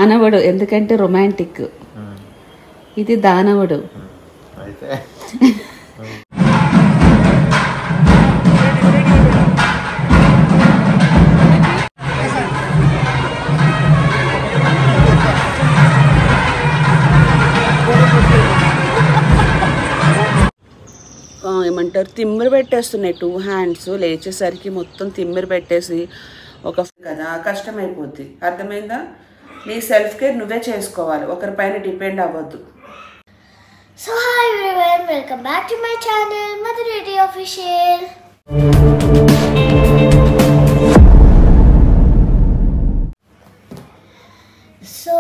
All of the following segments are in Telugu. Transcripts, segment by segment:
మానవుడు ఎందుకంటే రొమాంటిక్. ఇది దానవుడు. ఏమంటారు, తిమ్మిరి పెట్టేస్తున్నాయి 2 hands. లేచేసరికి మొత్తం తిమ్మిరి పెట్టేసి ఒక కదా కష్టమైపోద్ది. అర్థమైందా? నీ సెల్ఫ్ కేర్ నువ్వే చేసుకోవాలి, ఒకరిపైన డిపెండ్ అవ్వద్దు. So hi everyone, welcome back to my channel Madhu Reddy official. So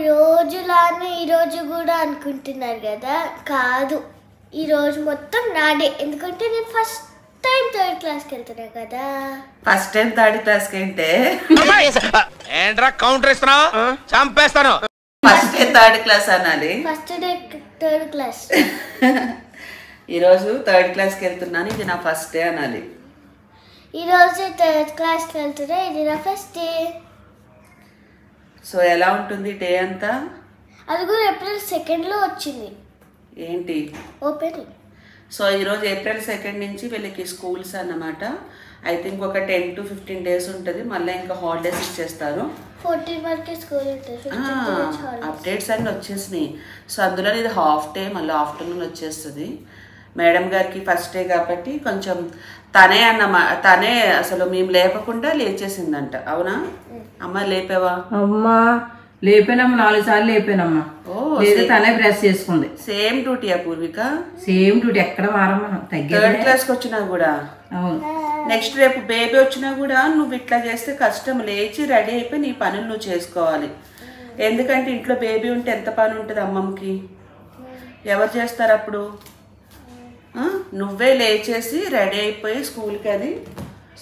రోజులానే ఈరోజు కూడా అనుకుంటున్నారు కదా, కాదు ఈరోజు మొత్తం నాడే. ఎందుకంటే నేను ఫస్ట్ టైం 3rd క్లాస్కి వెళ్తున్నా కదా. ఫస్ట్ టైం 3rd క్లాస్కి అంటే ఏంట్రా కౌంటర్ ఇస్తున్నావు? చంపేస్తాను. ఫస్ట్ డే 3rd క్లాస్ అనాలి. First day 3rd class. ఈరోజు 3rd క్లాస్కి వెళ్తున్నాను, ఇది నా ఫస్ట్ డే అనాలి. ఈరోజు 3rd క్లాస్కి వెళ్తున్నా, ఇది నా ఫస్ట్ డే. సో ఎలా ఉంటుంది డే అంతా? అది కూడా April 2 వచ్చింది. ఏంటి ఓపెనింగ్. సో ఈరోజు April 2 నుంచి వీళ్ళకి స్కూల్స్ అన్నమాట. ఐ థింక్ ఒక 10 to 15 days ఉంటుంది, మళ్ళీ ఇంకా హాలిడేస్ ఇచ్చేస్తారు. 14 వరకు స్కూల్ ఉంటుంది. అప్డేట్స్ అన్నీ వచ్చేసినాయి. సో అందులో ఇది హాఫ్ డే, మళ్ళీ ఆఫ్టర్నూన్ వచ్చేస్తుంది. మేడం గారికి ఫస్ట్ డే కాబట్టి కొంచెం తనే తనే అసలు మేము లేపకుండా లేచేసిందంట. అవునా అమ్మ? లేపావా? అమ్మా లేపానమ్మా, 4 సార్లు లేపానమ్మా. లేదా తనే బ్రష్ చేసుకుంది. సేమ్ డ్యూటీయా పూర్విక? సేమ్ డ్యూటీ, ఎక్కడ మారమ్మా. 3rd క్లాస్కి వచ్చినా కూడా. అవును. నెక్స్ట్ రేపు బేబీ వచ్చినా కూడా నువ్వు ఇట్లా చేస్తే కష్టం. లేచి రెడీ అయిపోయి నీ పనులు నువ్వు చేసుకోవాలి. ఎందుకంటే ఇంట్లో బేబీ ఉంటే ఎంత పని ఉంటుంది అమ్మమ్మకి. ఎవరు చేస్తారు అప్పుడు? నువ్వే లేచేసి రెడీ అయిపోయి స్కూల్కి. అది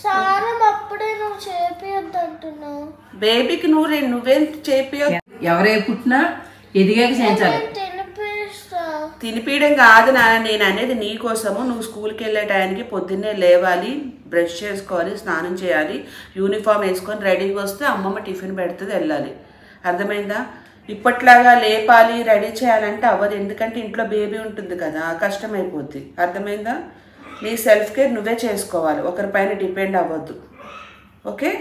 సారం అప్పుడే నువ్వు చేపియొద్దు అంటున్నావు. బేబీకి నువ్వేం చేపియొద్దు. ఎవరే పుట్టినా ఎదిగాక చేయించాలి. తినిపీయడం కాదు నాన్న, నేను అనేది నీ కోసము. నువ్వు స్కూల్కి వెళ్ళే టైంకి పొద్దున్నే లేవాలి, బ్రష్ చేసుకోవాలి, స్నానం చేయాలి, యూనిఫామ్ వేసుకొని రెడీగా వస్తే అమ్మమ్మ టిఫిన్ పెడుతుంది, వెళ్ళాలి. అర్థమైందా? ఇప్పట్లాగా లేపాలి రెడీ చేయాలంటే అవ్వదు, ఎందుకంటే ఇంట్లో బేబీ ఉంటుంది కదా, కష్టమైపోద్ది. అర్థమైందా? నీ సెల్ఫ్ కేర్ నువ్వే చేసుకోవాలి, ఒకరిపైన డిపెండ్ అవ్వద్దు. ఓకే?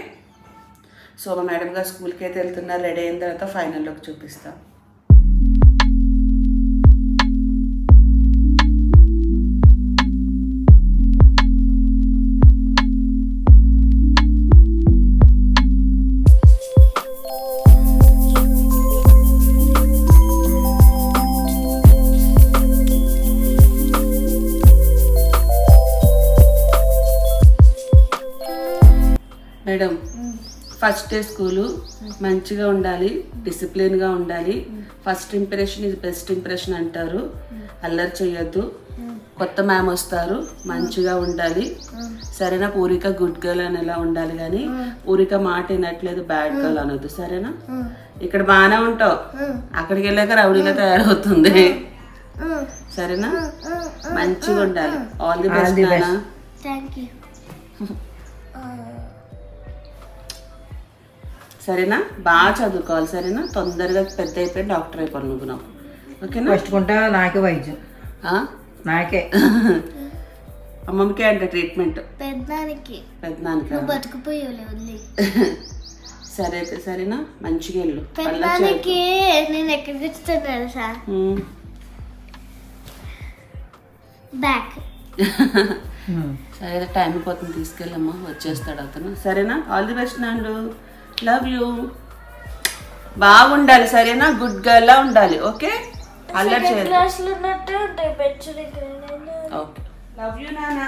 సో మా మేడం గారు స్కూల్కి అయితే వెళ్తున్నారు. రెడీ అయిన తర్వాత ఫైనల్లోకి చూపిస్తా. మేడం ఫస్ట్ డే స్కూలు మంచిగా ఉండాలి, డిసిప్లిన్గా ఉండాలి. First impression is best impression అంటారు. అల్లరి చేయొద్దు. కొత్త మ్యామ్ వస్తారు, మంచిగా ఉండాలి. సరేనా? పూరిక గుడ్ గర్ల్ అని ఎలా ఉండాలి, కానీ పూరిక మాట వినట్లేదు బ్యాడ్ గర్ల్ అనొద్దు. సరేనా? ఇక్కడ బాగానే ఉంటావు, అక్కడికి వెళ్ళాక రౌడీలో తయారవుతుంది. సరేనా? మంచిగా ఉండాలి. ఆల్ ది బెస్ట్ నాన్న. Thank you. సరేనా? బాగా చదువుకోవాలి. సరేనా? తొందరగా పెద్ద అయిపోయి డాక్టర్ అయిపోయి నువ్వు నాకు. ఓకేనా? పట్టుకుంటా నాకే వైద్యం, నాకే. అమ్మమ్మకే అంటే ట్రీట్మెంట్. పెద్దనానికి బతుకుపోయి. సరే అయితే సరేనా? మంచిగా వెళ్ళు. పెద్దనానికి నేను ఎక్కడికి వచ్చుతున్నాను సార్? బ్యాక్. సరే టైం అయిపోతుంది, తీసుకెళ్ళమ్మా, వచ్చేస్తాడు అతను. సరేనా? ఆల్ ది బెస్ట్ నాండు. Love you. బాగుండాలి. సరేనా? గుడ్ గర్ల్ లా ఉండాలి. ఓకే? అల్లరి చేయాలి. ఓకే. లవ్ యూ నానా.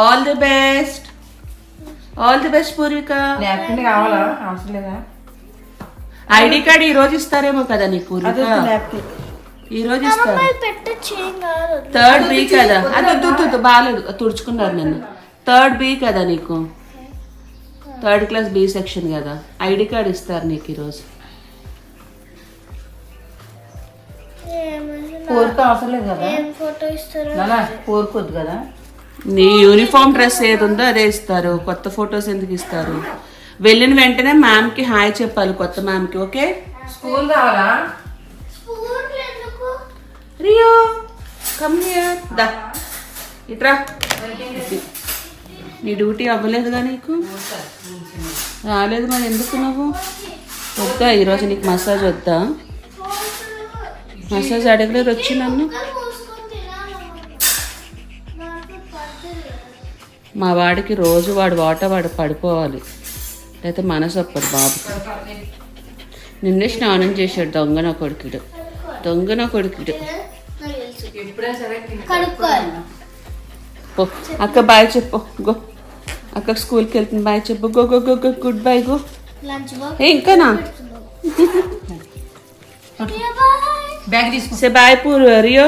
All the best. All the best Purvika. Napkin కావాలా? అవసరం లేదా? ఐడి కార్డ్ ఈరోజు ఇస్తారేమో కదా నీకు పూర్విక? ఈరోజు ఇస్తారు. 3rd B కదా. అది బాగాలేదు, తుడుచుకున్నారు నన్ను. 3rd B కదా నీకు, 3rd క్లాస్ B సెక్షన్ కదా. ఐడి కార్డ్ ఇస్తారు నీకు ఈరోజు. కోరిక అవసరం లేదు కదా? ఫోటో ఇస్తారు. కోరుకోద్దు కదా. నీ యూనిఫామ్ డ్రెస్ ఏది ఉందో అదే ఇస్తారు, కొత్త ఫొటోస్ ఎందుకు ఇస్తారు? వెళ్ళిన వెంటనే మ్యామ్కి హాయ్ చెప్పాలి, కొత్త మ్యామ్కి. ఓకే, స్కూల్ కావాలా? స్పూన్లు ఎందుకు? రియో కమ్ హియర్, దా ఇట్రా. నీ డ్యూటీ అవ్వలేదుగా నీకు? రాలేదు మరి ఎందుకు నువ్వు? వద్దా ఈరోజు నీకు మసాజ్ వద్దా? మసాజ్ అడగలేదు వచ్చి నన్ను. పోసుకొని తినాలి. నాకు పడుతుంది. మా వాడికి రోజు వాడు వాడు పడిపోవాలి, లేకపోతే మనసు ఒప్పడు బాబు. నిన్నే స్నానం చేశాడు దొంగన కొడుకుడు, దొంగన కొడుకుడు. ఎప్పుడైనా సరే కడుక్కోవాలి. పో అక్క బాయ్ చెప్పు, గో. అక్క స్కూల్కి వెళ్తుంది, బాయ్ చెప్పు. Go go go go, good bye, go. Lunch box ఇంకానా? బ్యాగ్ తీసుకో. సే బాయ్ పూర్ రియో.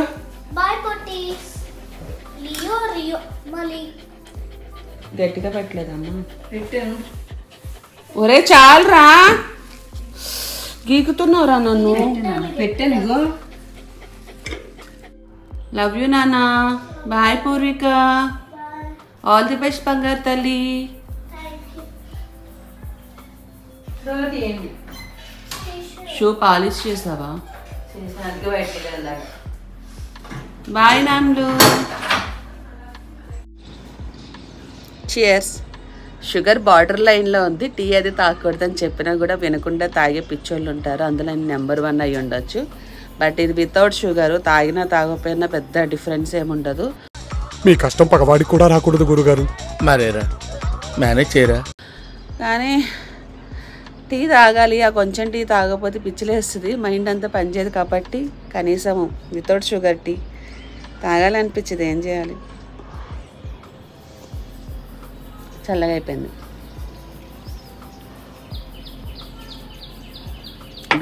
బాయ్ పొట్టీస్. రియో మళ్ళీ గట్టిగా పెట్టలేదమ్మా. పెట్టాను. ఒరే చాలరా, గీకుతున్నావురా నన్ను. పెట్టాను ఇగో. లవ్ యూ నాన్న. Bye Purvika. All the best బంగారు తల్లి. తీయండి. షూ పాలిష్ చేసావా? చేసినందుకు బయటకు వెళ్ళాలి. బాయ్ నాన్లు. చియర్స్. షుగర్ బార్డర్ లైన్లో ఉంది. టీ అది తాగకూడదని చెప్పినా కూడా వినకుండా తాగే పిచ్చోళ్ళు ఉంటారు, అందులో నెంబర్ 1 అయ్యి ఉండొచ్చు. బట్ ఇది వితౌట్ షుగర్, తాగినా తాగకపోయినా పెద్ద డిఫరెన్స్ ఏముండదు. మీ కష్టం పగవాడికి కూడా రాకూడదు గురుగారు. మరేరా మేనేజ్ చేయరా. కానీ టీ తాగాలి, ఆ కొంచెం టీ తాగకపోతే పిచ్చిలేస్తుంది, మైండ్ అంతా పనిచేయదు. కాబట్టి కనీసం వితౌట్ షుగర్ టీ తాగాలనిపించింది, ఏం చేయాలి. చల్లగా అయిపోయింది.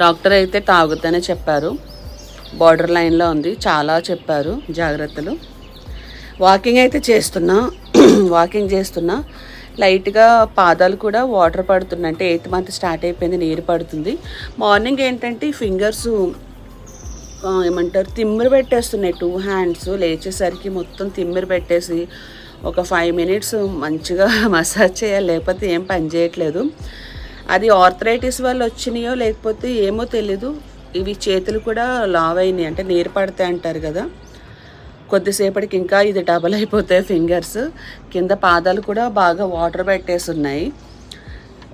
డాక్టర్ అయితే తాగుతూనే చెప్పారు, బార్డర్ లైన్లో ఉంది, చాలా చెప్పారు జాగ్రత్తలు. వాకింగ్ అయితే చేస్తున్నా లైట్గా పాదాలు కూడా వాటర్ పడుతున్నాయి. అంటే 8th మంత్ స్టార్ట్ అయిపోయింది, నీరు పడుతుంది. మార్నింగ్ ఏంటంటే ఫింగర్స్ ఏమంటారు తిమ్మిరి పెట్టేస్తున్నాయి, 2 హ్యాండ్స్. లేచేసరికి మొత్తం తిమ్మిరి పెట్టేసి ఒక 5 minutes మంచిగా మసాజ్ చేయాలి, లేకపోతే ఏం పని చేయట్లేదు. అది ఆర్థరైటిస్ వల్ల వచ్చినాయో లేకపోతే ఏమో తెలీదు. ఇవి చేతులు కూడా లావ్ అయినాయి, అంటే నీరు పడతాయి అంటారు కదా. కొద్దిసేపటికి ఇంకా ఇది డబల్ అయిపోతాయి ఫింగర్స్. కింద పాదాలు కూడా బాగా వాటర్ పెట్టేసి ఉన్నాయి.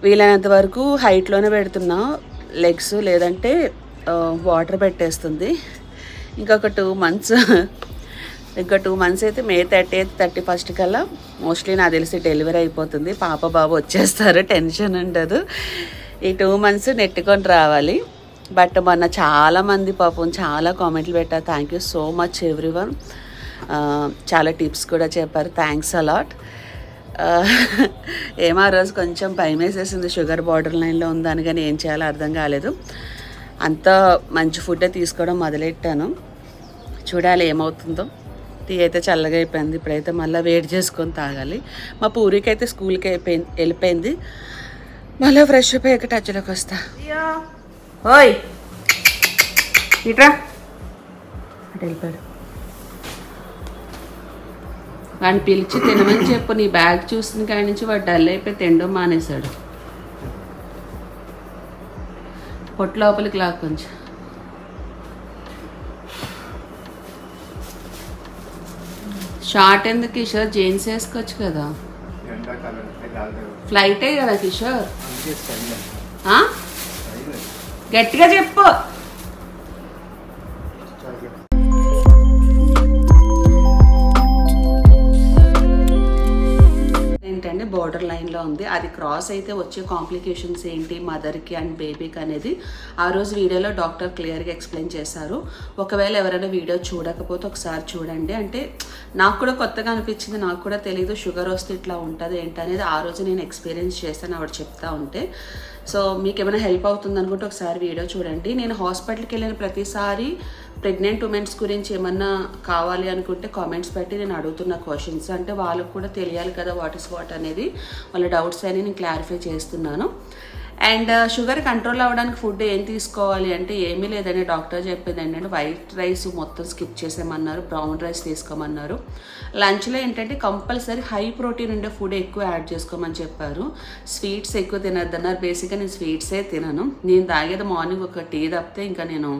వీలైనంత వరకు హైట్లోనే పెడుతున్నా లెగ్స్, లేదంటే వాటర్ పెట్టేస్తుంది. ఇంకొక 2 months అయితే May 30th 31st కల్లా మోస్ట్లీ నాకు తెలిసి డెలివరీ అయిపోతుంది. పాప బాబు వచ్చేస్తారు, టెన్షన్ ఉండదు. ఈ 2 months నెట్టుకొని రావాలి. బట్ మొన్న చాలామంది పాపం చాలా కామెంట్లు పెట్టారు. Thank you so much everyone. చాలా టిప్స్ కూడా చెప్పారు, థ్యాంక్స్ అలాట్. ఏమో రోజు కొంచెం భయం వేసేసింది, షుగర్ బార్డర్ లైన్లో ఉందని, కానీ ఏం చేయాలో అర్థం కాలేదు. అంతా మంచి ఫుడ్డే తీసుకోవడం మొదలెట్టాను, చూడాలి ఏమవుతుందో. టీ అయితే చల్లగా అయిపోయింది, ఇప్పుడైతే మళ్ళీ వేడి చేసుకొని తాగాలి. మా పూరికి అయితే స్కూల్కి వెళ్ళిపోయింది. మళ్ళీ ఫ్రెష్ అప్ అయ్యాక టచ్లోకి వస్తా. ఓయ్ ఇట్రా, అటు వెళ్ళిపోయాడు. వాడిని పిలిచి తినమని చెప్పు. నీ బ్యాగ్ చూసిన కాడి నుంచి వాడు డల్ అయిపోయి తినడం మానేశాడు. పొట్టు లోపలికి లాగా కొంచెం. షార్ట్ ఎందుకు కిషోర్, జీన్స్ వేసుకోవచ్చు కదా. ఫ్లైటే కదా కిషోర్. గట్టిగా చెప్పు. ఏంటంటే బోర్డర్ లైన్లో ఉంది, అది క్రాస్ అయితే వచ్చే కాంప్లికేషన్స్ ఏంటి మదర్కి అండ్ బేబీకి అనేది ఆ రోజు వీడియోలో డాక్టర్ క్లియర్గా ఎక్స్ప్లెయిన్ చేశారు. ఒకవేళ ఎవరైనా వీడియో చూడకపోతే ఒకసారి చూడండి. అంటే నాకు కూడా కొత్తగా అనిపించింది, నాకు కూడా తెలీదు షుగర్ వస్తే ఇట్లా ఉంటుంది ఏంటనేది. ఆ రోజు నేను ఎక్స్పీరియన్స్ చేస్తాను ఆవిడ చెప్తా ఉంటే. సో మీకు ఏమైనా హెల్ప్ అవుతుంది అనుకుంటే ఒకసారి వీడియో చూడండి. నేను హాస్పిటల్కి వెళ్ళిన ప్రతిసారి ప్రెగ్నెంట్ ఉమెన్స్ గురించి ఏమన్నా కావాలి అనుకుంటే కామెంట్స్ పెట్టి నేను అడుగుతున్న క్వశ్చన్స్, అంటే వాళ్ళకు కూడా తెలియాలి కదా వాట్ ఇస్ వాట్ అనేది, వాళ్ళ డౌట్స్ అని నేను క్లారిఫై చేస్తున్నాను. అండ్ షుగర్ కంట్రోల్ అవ్వడానికి ఫుడ్ ఏం తీసుకోవాలి అంటే ఏమీ లేదని డాక్టర్ చెప్పింది ఏంటంటే వైట్ రైస్ మొత్తం స్కిప్ చేసేయమన్నారు, బ్రౌన్ రైస్ తీసుకోమన్నారు. లంచ్లో ఏంటంటే కంపల్సరీ హై ప్రోటీన్ ఉండే ఫుడ్ ఎక్కువ యాడ్ చేసుకోమని చెప్పారు. స్వీట్స్ ఎక్కువ తినద్దన్నారు. బేసిక్గా నేను స్వీట్సే తినను. నేను తాగేది మార్నింగ్ ఒక టీ తప్పితే ఇంకా నేను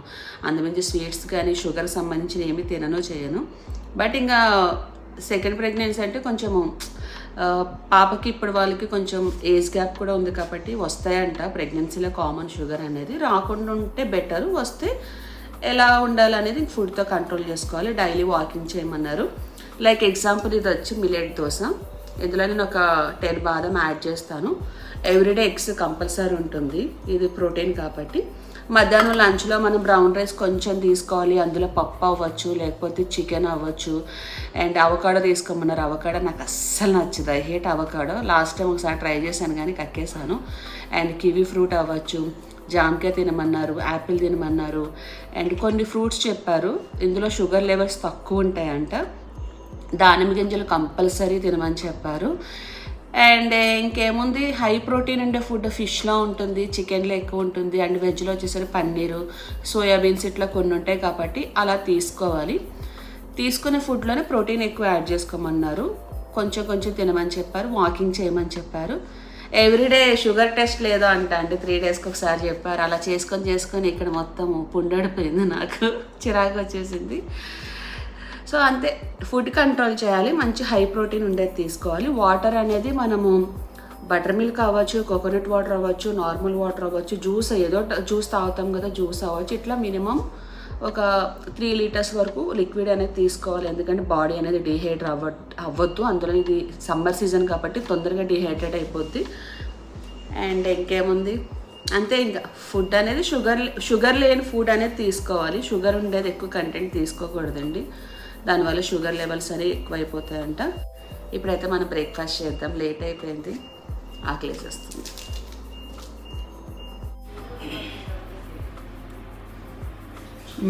అందుమించి స్వీట్స్ కానీ షుగర్ సంబంధించిన ఏమీ తినను చేయను. బట్ ఇంకా సెకండ్ ప్రెగ్నెన్సీ అంటే కొంచెము పాపకి ఇప్పుడు వాళ్ళకి కొంచెం ఏజ్ గ్యాప్ కూడా ఉంది కాబట్టి వస్తాయంట ప్రెగ్నెన్సీలో కామన్ షుగర్ అనేది. రాకుండా ఉంటే బెటర్, వస్తే ఎలా ఉండాలనేది ఫుడ్తో కంట్రోల్ చేసుకోవాలి. డైలీ వాకింగ్ చేయమన్నారు. లైక్ ఎగ్జాంపుల్ ఇది వచ్చి మిల్లెట్ దోశ. ఇందులో నేను ఒక 10 బాదం యాడ్ చేస్తాను. ఎవ్రీడే ఎగ్స్ కంపల్సరీ ఉంటుంది, ఇది ప్రోటీన్ కాబట్టి. మధ్యాహ్నం లంచ్లో మనం బ్రౌన్ రైస్ కొంచెం తీసుకోవాలి. అందులో పప్పు అవ్వచ్చు, లేకపోతే చికెన్ అవ్వచ్చు. And avocado తీసుకోమన్నారు. అవకాడో నాకు అస్సలు నచ్చదు, I hate avocado. Last time ఒకసారి ట్రై చేశాను కానీ కక్కేసాను. అండ్ కివీ ఫ్రూట్ అవ్వచ్చు, జామకాయ తినమన్నారు, యాపిల్ తినమన్నారు. అండ్ కొన్ని ఫ్రూట్స్ చెప్పారు ఇందులో షుగర్ లెవెల్స్ తక్కువ ఉంటాయంట. దానిమ్మ గింజలు కంపల్సరీ తినమని చెప్పారు. అండ్ ఇంకేముంది, హై ప్రోటీన్ ఉండే ఫుడ్ ఫిష్లో ఉంటుంది, చికెన్లో ఎక్కువ ఉంటుంది. అండ్ వెజ్లో వచ్చేసరికి పన్నీరు, సోయాబీన్స్ ఇట్లా కొన్ని ఉంటాయి కాబట్టి అలా తీసుకోవాలి. తీసుకునే ఫుడ్లోనే ప్రోటీన్ ఎక్కువ యాడ్ చేసుకోమన్నారు. కొంచెం కొంచెం తినమని చెప్పారు. వాకింగ్ చేయమని చెప్పారు. ఎవ్రీడే షుగర్ టెస్ట్ లేదో అంటే 3 డేస్కి ఒకసారి చెప్పారు. అలా చేసుకొని ఇక్కడ మొత్తం పుండడిపోయింది, నాకు చిరాకు వచ్చేసింది. సో అంతే, ఫుడ్ కంట్రోల్ చేయాలి, మంచి హై ప్రోటీన్ ఉండేది తీసుకోవాలి. వాటర్ అనేది మనము బటర్ మిల్క్ అవ్వచ్చు, కోకోనట్ వాటర్ అవ్వచ్చు, నార్మల్ వాటర్ అవ్వచ్చు, జ్యూస్ ఏదో జ్యూస్ తాగుతాం కదా, జ్యూస్ అవ్వచ్చు. ఇట్లా మినిమం ఒక 3 లీటర్స్ వరకు లిక్విడ్ అనేది తీసుకోవాలి. ఎందుకంటే బాడీ అనేది డిహైడ్రేట్ అవ్వద్దు. అందులో ఇది సమ్మర్ సీజన్ కాబట్టి తొందరగా డిహైడ్రేట్ అయిపోద్ది. అండ్ ఇంకేముంది, అంతే. ఇంకా ఫుడ్ అనేది షుగర్ లేని ఫుడ్ అనేది తీసుకోవాలి. షుగర్ ఉండేది ఎక్కువ కంటెంట్ తీసుకోకూడదండి, దానివల్ల షుగర్ లెవెల్స్ అనేవి ఎక్కువైపోతాయంట. ఇప్పుడైతే మనం బ్రేక్ఫాస్ట్ చేద్దాం, లేట్ అయిపోయింది, ఆకలేసేస్తుంది.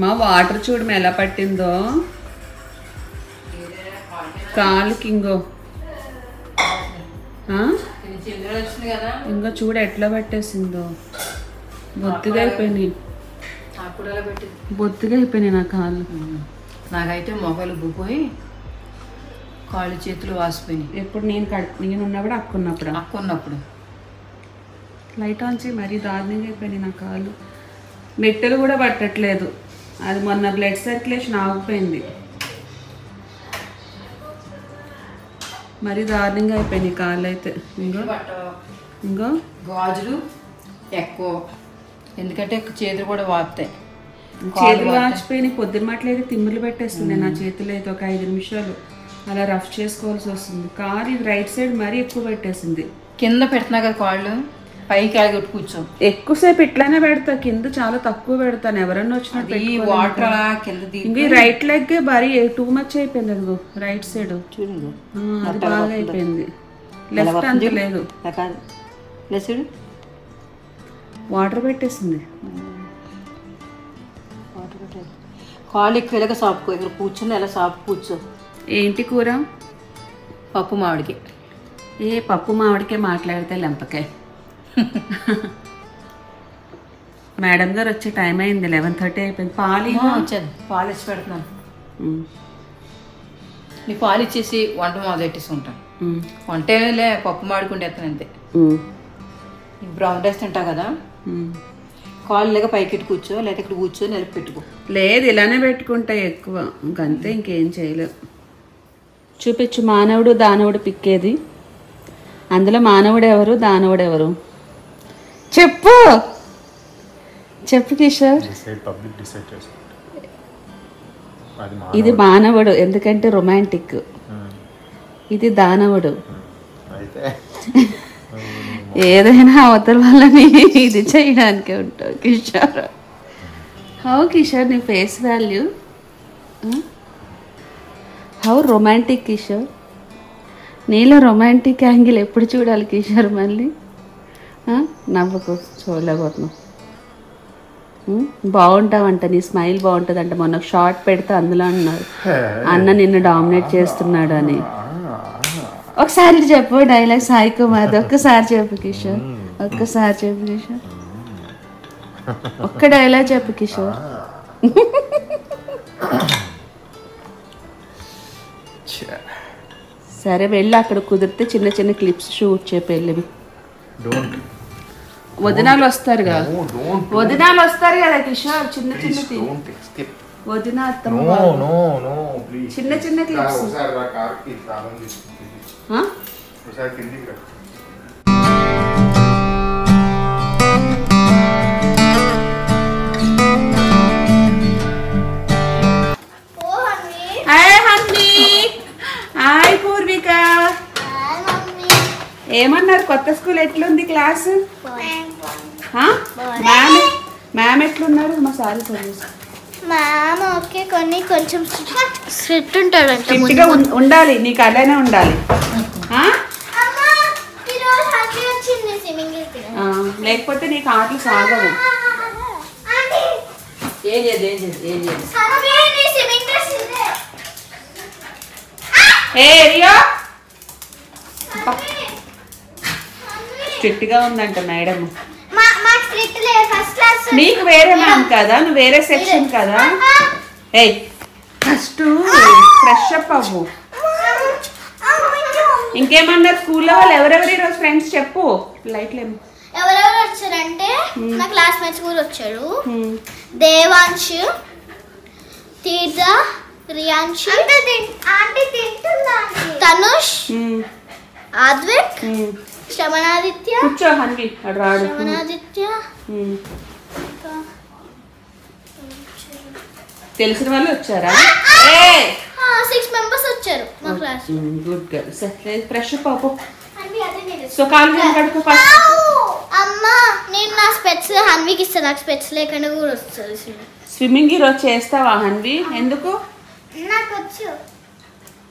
మా వాటర్ చూడమే ఎలా పట్టిందో కాలుకి. ఇంకో చూడ ఎట్లా పట్టేసిందో, బొత్తిగా అయిపోయినాయి నా కాళ్ళు. నాకైతే మొగలు ఉబ్బిపోయి కాళ్ళు చేతులు వాసిపోయినాయి. ఎప్పుడు నేను ఉన్నప్పుడు అక్కున్నప్పుడు లైట్ ఆన్ చేయి. మరీ దారుణంగా అయిపోయినాయి నా కాళ్ళు. మెట్టలు కూడా పట్టట్లేదు. అది మొన్న బ్లడ్ సర్క్యులేషన్ ఆగిపోయింది. మరీ దారుణంగా అయిపోయినాయి కాళ్ళు అయితే. ఇంకో గాజులు ఎక్కువ, ఎందుకంటే చేతులు కూడా వాపుతాయి. చేతులు వాచిపోయినాయి. పొద్దున మాటలేదు తిమ్మిర్లు పెట్టేస్తుంది నా చేతులు అయితే. ఒక 5 నిమిషాలు అలా రఫ్ చేసుకోవాల్సి వస్తుంది. కాలు ఇది రైట్ సైడ్ మరీ ఎక్కువ పెట్టేసింది. కింద పెడుతున్నా కదా కాళ్ళు, పైకి ఆగొట్టు కూర్చో. ఎక్కువసేపు ఇట్లానే పెడతా, కింద చాలా తక్కువ పెడతాను. ఎవరన్నా వచ్చినట్టు వాటర్ కింద ఇంక రైట్ లెగ్ మరీ టూ మచ్ అయిపోయింది. అదిగో రైట్ సైడ్ అది బాగా అయిపోయింది. లెఫ్ట్ అంత లేదు, వాటర్ పెట్టేసింది. కాళ్ళు ఎక్కువ ఇలాగ సాపుకో, ఇక్కడ కూర్చొని ఎలా సాపు కూర్చో. ఏంటి కూర? పప్పు మామిడికి. పప్పు మామిడికే మాట్లాడితే లెంపకాయ. మేడం గారు వచ్చే టైం అయింది, 11:30 అయిపోయింది. వచ్చాను, పాలు ఇచ్చి పెడుతున్నాను. నీ పాలు ఇచ్చేసి వంట మొదలెట్టేసి ఉంటాను. వంటేలే పప్పు మాడుకుంటేస్తాను అంతే. బ్రౌన్ రైస్ తింటా కదా, కాళ్ళు లేక పైకి కూర్చో, లేకపోతే ఇక్కడ కూర్చో నిలిపి పెట్టుకో. లేదు, ఇలానే పెట్టుకుంటా ఎక్కువ, ఇంకంతే, ఇంకేం చేయలేదు. చూపించు మానవుడు దానవుడు పిక్కేది. అందులో మానవుడు ఎవరు, దానవుడు ఎవరు? చెప్పు కిషోర్. ఇది మానవుడు ఎందుకంటే రొమాంటిక్, ఇది దానవుడు. ఏదైనా అవతల వాళ్ళని ఇది చేయడానికే ఉంటావు కిషోర్. హౌ కిషోర్ నీ face value, how romantic Kishore. నీలో రొమాంటిక్ యాంగిల్ ఎప్పుడు చూడాలి కిషోర్? మళ్ళీ నవ్వుకు, చూడలేకపోతున్నావు. బాగుంటావంట, నీ స్మైల్ బాగుంటుందంట. మొన్న షార్ట్ పెడితే అందులో అన్నారు అన్న నిన్ను డామినేట్ చేస్తున్నాడు అని. ఒకసారి చెప్పు డైలాగ్, సాయి కుమార్ ఒక్కసారి చెప్పు కిషోర్, ఒక్కసారి చెప్పు కిషోర్, ఒక్క డైలాగ్ చెప్పు కిషోర్. సరే వెళ్ళి అక్కడ కుదిరితే చిన్న చిన్న క్లిప్స్ షూట్ చెప్పి వెళ్ళివి. వదినాలు వస్తారుగా, వదినాలు వస్తారు కదా కిషోర్, చిన్న చిన్న వదిన అత్తమ్మ చిన్న చిన్న క్లిప్స్. హాయ్ పూర్విక, ఏమన్నారు కొత్త స్కూల్ ఎట్లుంది క్లాస్? మ్యామ్ ఎట్లున్నారు? మా సారీ సర్వీస్ మ్యామ్ ఓకే, కొన్ని కొంచెం స్ట్రిక్ట్ ఉంటాడు. స్ట్రిక్ట్గా ఉండాలి, నీకు అలానే ఉండాలి. లేకపోతే నీకు ఆటలు సాగవు. స్ట్రిక్ట్ గా ఉందంట మేడం. నీకు వేరే మ్యామ్ కదా, నువ్వు వేరే సెక్షన్ కదా. ఏయ్ ఫస్ట్ ఫ్రెష్ అప్ అవ్వు. ఇంకేమన్నారు స్కూల్లో వాళ్ళు? ఎవరెవరు ఈరోజు ఫ్రెండ్స్ చెప్పు. లైట్లు ఎవరెవరు వచ్చారంటే నా క్లాస్మేట్స్ కూడా వచ్చారు. దేవాంశ్, తీర్థ, రియాన్ష్, తనుష్, ఆద్విక్, శ్రవణాదిత్య. కూర్చో హన్వి, రాడు. శ్రవణాదిత్య తెలిసిన వాళ్ళు వచ్చారా? 6 మెంబర్స్ వచ్చారు మా క్లాస్. Good girl. సరే ఫ్రెష్ అప్ అవ్వు. సో కాలు కడుకో ఫస్ట్. అమ్మా నేను నా స్పెట్స్ హన్వికి ఇస్తాను, నాకు స్పెట్స్ లేకుండా కూడా వస్తుంది. స్విమ్మింగ్ ఈరోజు చేస్తావా హన్వి? ఎందుకు? నాకు వచ్చు,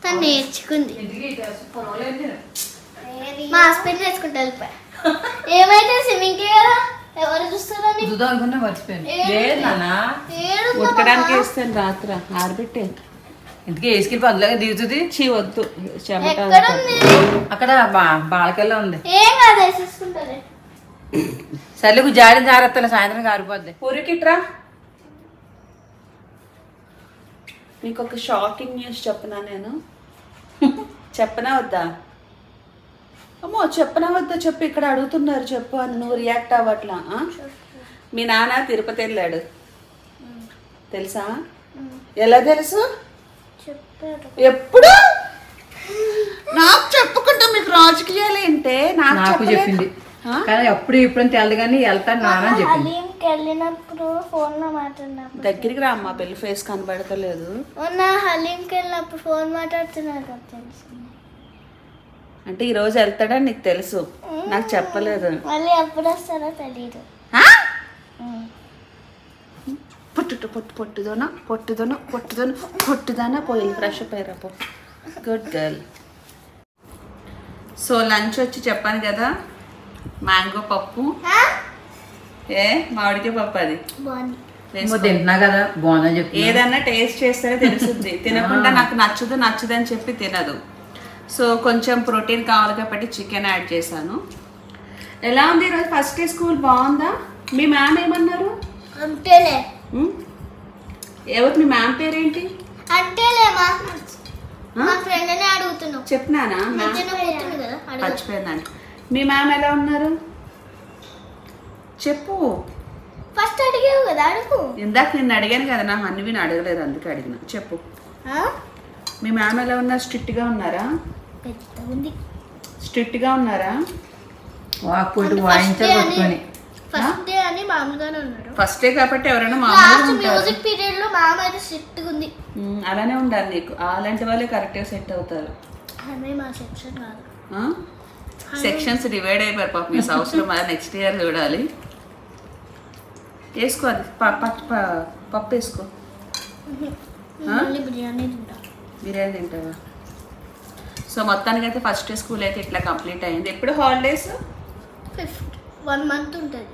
తను నేర్చుకుంది. మా హస్బెండ్ నేర్చుకుంటా వెళ్ళిపోయా. ఏమైతే స్విమ్మింగ్ కదా, ఎవరు చూస్తారని ఉతకడానికి వేస్తాను రాత్రి ఆరబెట్టే. ఇందుకే వేసుకెళ్ళి అందులోగా దిగుతుంది. చీ వద్దు, అక్కడ బాలకల్లా ఉంది. ఏం కాదు వేసేసుకుంటారే. సర్లేకు జాడి జాగ్రత్తలే, సాయంత్రం కారిపోద్ది. ఊరికిట్రా. మీకు ఒక షాకింగ్ న్యూస్ చెప్పనా? నేను చెప్పనా వద్దా? అమ్మో చెప్పనా వద్దా చెప్పు. ఇక్కడ అడుగుతున్నారు చెప్పు అని, నువ్వు రియాక్ట్ అవ్వట్లా. మీ నాన్న తిరుపతి వెళ్ళాడు తెలుసా? ఎలా తెలుసు? ఎప్పుడు నాకు చెప్పుకుంటా. మీకు రాజకీయాలు ఏంటే? నాకు చెప్పింది కానీ అప్పుడు ఇప్పుడు తెలదు కానీ వెళ్తాను నాన్న అని చెప్పింది. వెళ్ళినప్పుడు ఫోన్ లో మాట్లాడినప్పుడు దగ్గరికి రా అమ్మా, పెళ్లి ఫేస్ కనబడతలేదు. హలీంకి వెళ్ళినప్పుడు ఫోన్ మాట్లాడుతున్నారు తెలుసు. అంటే ఈ రోజు వెళ్తాడని నీకు తెలుసు, నాకు చెప్పలేదు. మళ్ళీ ఎప్పుడు వస్తారో తెలీదు. పొట్టుదోనా పోయి ఫ్రెష్ అప్ అయ్యారా. Good girl. సో లంచ్ వచ్చి చెప్పాను కదా, మ్యాంగో పప్పు. మామిడికాయ పప్పు. అది తింటున్నా కదా బాగుందని చెప్పి ఏదన్నా టేస్ట్ చేస్తేనే తెలుస్తుంది. తినకుండా నాకు నచ్చదు అని చెప్పి తినదు. సో కొంచెం ప్రోటీన్ కావాలి కాబట్టి చికెన్ యాడ్ చేశాను. ఎలా ఉంది ఈరోజు ఫస్ట్ డే స్కూల్? బాగుందా? మీ మ్యామ్ ఏమన్నారు? అంటేలే. ఎవరు మీ మ్యామ్ పేరేంటి? అంటేలే మా ఫ్రెండ్ ని అడుగుతున్నావు. చెప్పినానా? మర్చిపోయిందని. మీ మ్యామ్ ఎలా ఉన్నారు చెప్పు. ఫస్ట్ అడిగావు కదా, అడుగు. ఇందాక నిన్ను అడిగాను కదా, నా హన్విని అడగలేదు అందుకే అడిగిన. చెప్పు మీ మ్యామ్ ఎలా ఉన్నారు? స్ట్రిక్ట్ గా ఉన్నారా? స్ట్రిక్ట్ గా ఉన్నారా? ఫస్ట్ డే అని మామూలుగానే ఉన్నారు. ఫస్ట్ డే కాబట్టి ఎవరైనా మామూలుగా మ్యూజిక్ పీరియడ్ లో మామ అయితే స్ట్రిక్ట్ గా ఉంది. అలానే ఉండాలి నీకు. అలాంటి వాళ్ళే కరెక్ట్ గా సెట్ అవుతారు. మా సెక్షన్ కాదు, సెక్షన్స్ డివైడ్ అయిపోయారు పాప. మీ హౌస్ లో మళ్ళీ నెక్స్ట్ ఇయర్ చూడాలి. వేసుకో అది పప్పు వేసుకో. బిర్యానీ తింటా. బిర్యానీ తింటావా? సో మొత్తానికి అయితే ఫస్ట్ డే స్కూల్ అయితే ఇట్లా కంప్లీట్ అయింది. ఎప్పుడు హాలిడేస్? 1 month ఉంటుంది.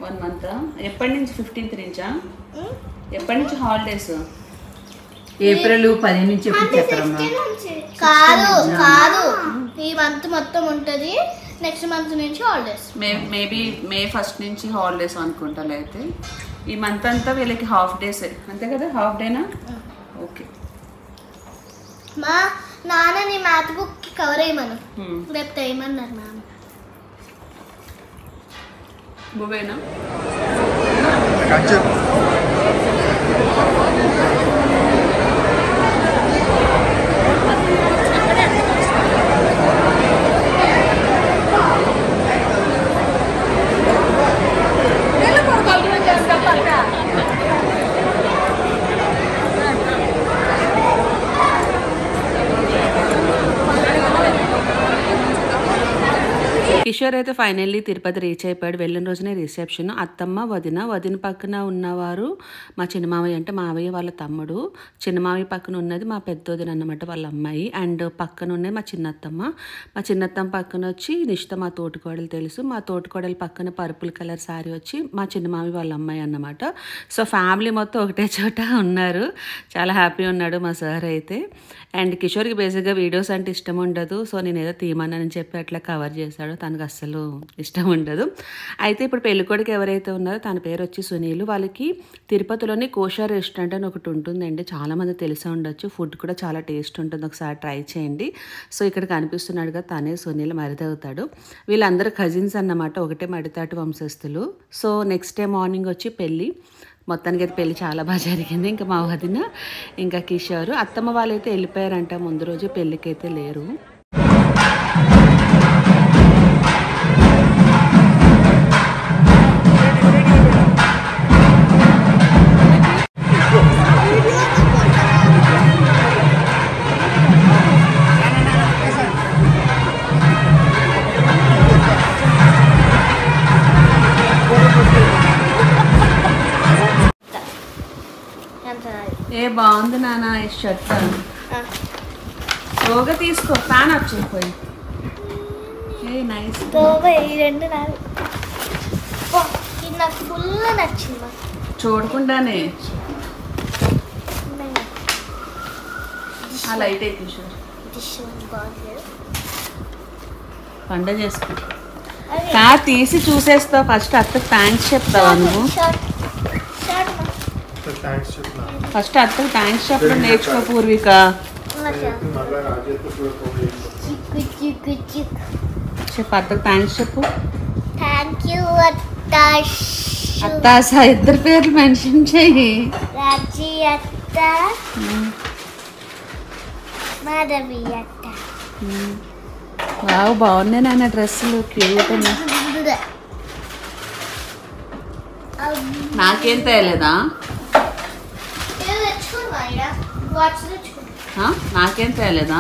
1 month. ఎప్పటి నుంచి? 15th నుంచా? ఎప్పటి నుంచి హాలిడేస్? ఏప్రిల్ 10 నుంచి ఎప్పుడు చెప్పారమ్మా? కాదు ఈ మంత్ మొత్తం ఉంటుంది. నెక్స్ట్ మంత్ నుంచి హాలిడేస్. మేబీ మే 1 నుంచి హాలిడేస్ అనుకుంటా. అయితే ఈ మంత్ అంతా వీళ్ళకి హాఫ్ డేసే అంతే కదా? హాఫ్ డేనా? ఓకే. మా నాన్నని మ్యాథ్ బుక్ కవర్ అయ్యమను, రేపు తెయ్యమన్నారు నాన్న. నువ్వేనా? కిషోర్ అయితే ఫైనల్లీ తిరుపతి రీచ్ అయిపోయాడు. వెళ్ళిన రోజునే రిసెప్షన్. అత్తమ్మ, వదిన పక్కన ఉన్నవారు మా చిన్నమావయ్య, అంటే మావయ్య వాళ్ళ తమ్ముడు. చిన్నమావయ్య పక్కన ఉన్నది మా పెద్దోదిన అన్నమాట, వాళ్ళ అమ్మాయి. అండ్ పక్కన ఉన్నది మా చిన్నత్తమ్మ. మా చిన్నత్తమ్మ పక్కన వచ్చి నిష్ట, మా తోటికోడలు తెలుసు. మా తోటికోడలు పక్కన పర్పుల్ కలర్ శారీ వచ్చి మా చిన్నమావయ్య వాళ్ళ అమ్మాయి అన్నమాట. సో ఫ్యామిలీ మొత్తం ఒకటే చోట ఉన్నారు. చాలా హ్యాపీ ఉన్నాడు మా సార్ అయితే. అండ్ కిషోర్కి బేసిక్గా వీడియోస్ అంటే ఇష్టం ఉండదు. సో నేను ఏదో తీయమని చెప్పి అట్లా కవర్ చేశాడు. తనకు అస్సలు ఇష్టం ఉండదు. అయితే ఇప్పుడు పెళ్ళికొడుకు ఎవరైతే ఉన్నారో తన పేరు వచ్చి సునీల్. వాళ్ళకి తిరుపతిలోని కోషా రెస్టారెంట్ అని ఒకటి ఉంటుందండి. చాలామంది తెలిసే ఉండొచ్చు. ఫుడ్ కూడా చాలా టేస్ట్ ఉంటుంది, ఒకసారి ట్రై చేయండి. సో ఇక్కడ కనిపిస్తున్నాడు కదా, తనే సునీల్ మరిదవుతాడు. వీళ్ళందరూ కజిన్స్ అన్నమాట, ఒకటే మడితాటి వంశస్థులు. సో నెక్స్ట్ డే మార్నింగ్ వచ్చి పెళ్ళి. మొత్తానికి అయితే పెళ్ళి చాలా బాగా జరిగింది. ఇంకా మా వదిన, ఇంకా కిషోర్. అత్తమ్మ వాళ్ళైతే వెళ్ళిపోయారంట, ముందు రోజు పెళ్ళికి అయితే లేరు. ఏ బాగుంది నాన్న ఈ షర్ట్. స్లోగా తీసుకో, ఫ్యాన్ వచ్చేపోయి. A nice. ఈ రెండు నావి. ఇది నాకు ఫుల్ నచ్చింది. చూడకుండానే ఆ లైట్ అయితే పండగ చేసుకో. తీసి చూసేస్తావు ఫస్ట్. అత్తకు థ్యాంక్స్ చెప్తావా నువ్వు? ఫస్ట్ అత్తకు థ్యాంక్స్ చెప్పడం నేర్చుకో పూర్విక. చెప్పు అత్తకు థ్యాంక్స్ చెప్పు. థ్యాంక్ యూ అత్తాస. ఇద్దరు పేర్లు మెన్షన్ చెయ్యి. రాజీ అత్త, మాధవి అత్త. వావ్, బాగున్నాయి నాన్న డ్రెస్సులు, క్యూట్ అని. నాకేం తేలేదా? నాకేం తేలేదా?